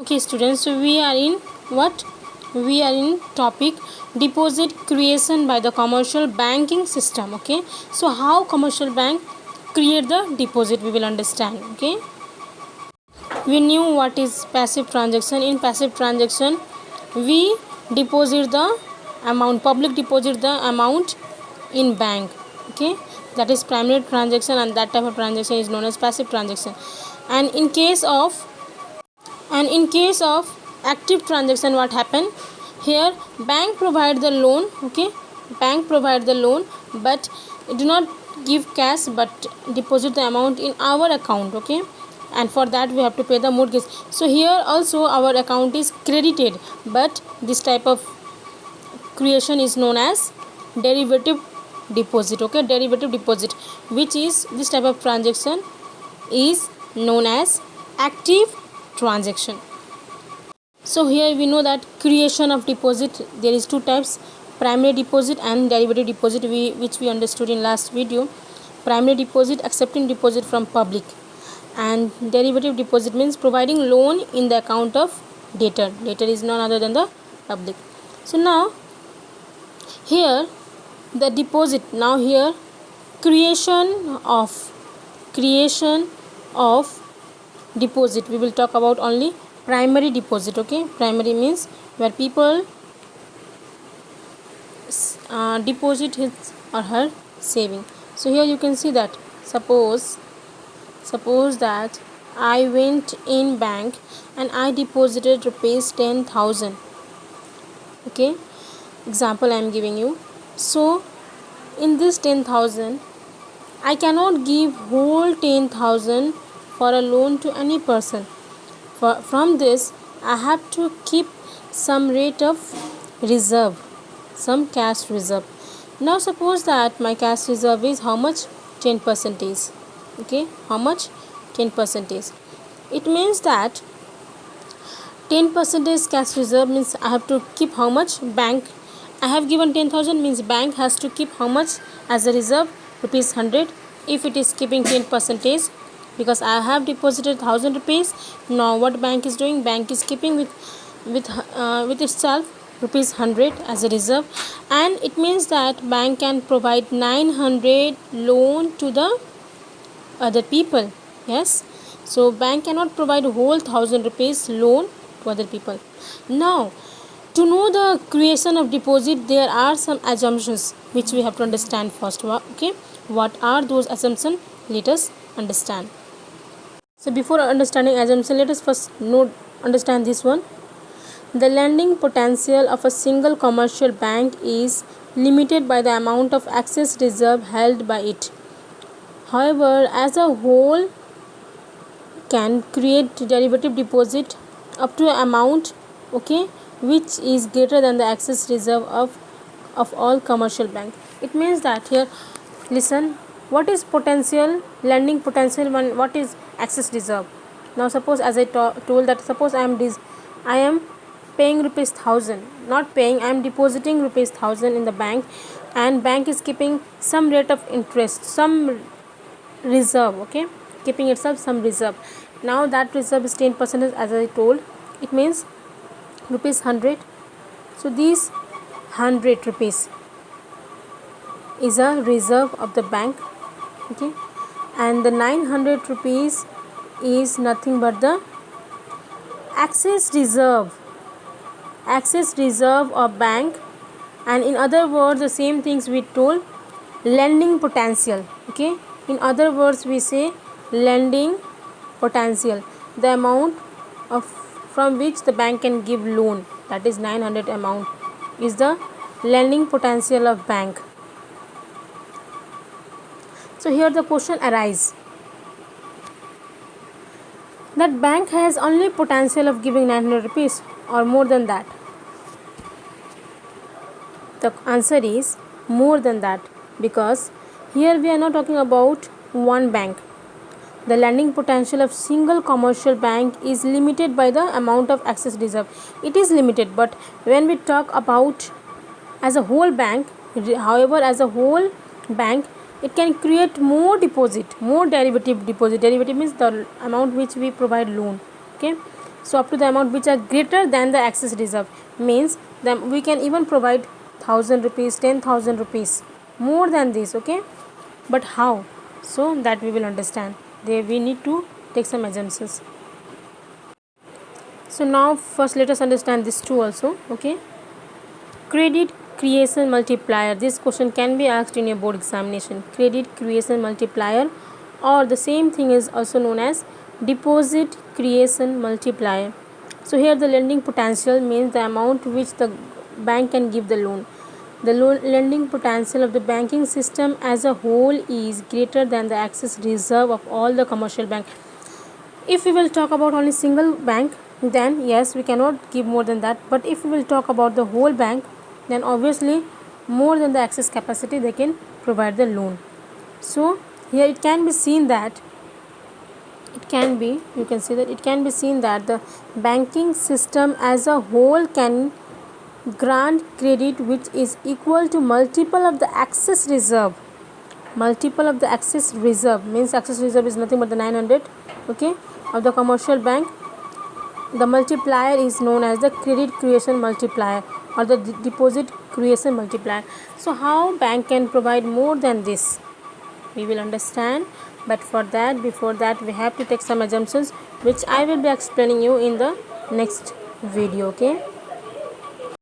Okay students, so we are in what? We are in topic deposit creation by the commercial banking system. Okay, so how commercial bank create the deposit we will understand. Okay, we knew what is passive transaction. In passive transaction we deposit the amount, public deposit the amount in bank. Okay, that is primary transaction, and that type of transaction is known as passive transaction. And in case of active transaction, what happen here? Bank provide the loan. Okay, bank provide the loan, but do not give cash but deposit the amount in our account. Okay, and for that we have to pay the mortgage. So here also our account is credited, but this type of creation is known as derivative deposit. Okay, derivative deposit, which is this type of transaction is known as active transaction. So here we know that creation of deposit, there is two types, primary deposit and derivative deposit, which we understood in last video. Primary deposit, accepting deposit from public, and derivative deposit means providing loan in the account of debtor. Debtor is none other than the public. So now here the deposit, now here creation of deposit, we will talk about only primary deposit. Okay, primary means where people deposit his or her saving. So here you can see that suppose that I went in bank and I deposited rupees 10,000. Okay, example I am giving you. So in this 10,000 I cannot give whole 10,000 for a loan to any person. From this I have to keep some rate of reserve, some cash reserve. Now suppose that my cash reserve is how much? 10%. Okay, how much? 10%. It means that 10% cash reserve means I have to keep how much? Bank, I have given 10,000 means bank has to keep how much as a reserve? Rupees 100. If it is keeping 10%, because I have deposited 1,000 rupees, now what bank is doing? Bank is keeping with itself rupees 100 as a reserve, and it means that bank can provide 900 loan to the other people. Yes, so bank cannot provide whole 1,000 rupees loan to other people. Now to know the creation of deposit, there are some assumptions which we have to understand first. Okay, what are those assumptions? Let us understand. So before understanding assumption, let us first understand this one. The lending potential of a single commercial bank is limited by the amount of excess reserve held by it. However, as a whole can create derivative deposit up to an amount, okay, which is greater than the excess reserve of all commercial bank. It means that here, listen, what is potential, lending potential, what is excess reserve? Now suppose, as I told that suppose I am paying rupees 1,000, not paying, I am depositing rupees 1,000 in the bank, and bank is keeping some rate of interest, some reserve. Okay, keeping itself some reserve. Now that reserve is 10%, as I told. It means rupees 100. So these 100 rupees is a reserve of the bank. Okay, and the 900 rupees is nothing but the excess reserve of bank. And in other words, the same things we told, lending potential. Okay, in other words we say lending potential, the amount of from which the bank can give loan, that is 900 amount, is the lending potential of bank. So here the question arises that bank has only potential of giving 900 rupees or more than that. The answer is more than that, because here we are not talking about one bank. The lending potential of single commercial bank is limited by the amount of excess reserve. It is limited, but when we talk about as a whole bank, however, as a whole bank, it can create more deposit, more derivative deposit. Derivative means the amount which we provide loan. Okay, So up to the amount which are greater than the excess reserve, means that we can even provide 1000 rupees, 10,000 rupees, more than this. Okay, but how? So that we will understand. There we need to take some assumptions. So now first let us understand this two also. Okay, credit creation multiplier. This question can be asked in your board examination. Credit creation multiplier, or the same thing is also known as deposit creation multiplier. So here the lending potential means the amount which the bank can give the loan. The lending potential of the banking system as a whole is greater than the excess reserve of all the commercial bank. If we will talk about only single bank, then yes, we cannot give more than that. But if we will talk about the whole bank, then obviously more than the excess capacity they can provide the loan. So here it can be seen that you can see that it can be seen that the banking system as a whole can grant credit which is equal to multiple of the excess reserve. Multiple of the excess reserve means excess reserve is nothing but the 900, okay, of the commercial bank. The multiplier is known as the credit creation multiplier or the deposit creation multiplier. So how bank can provide more than this, we will understand. But for that, before that, we have to take some assumptions which I will be explaining you in the next video. Okay.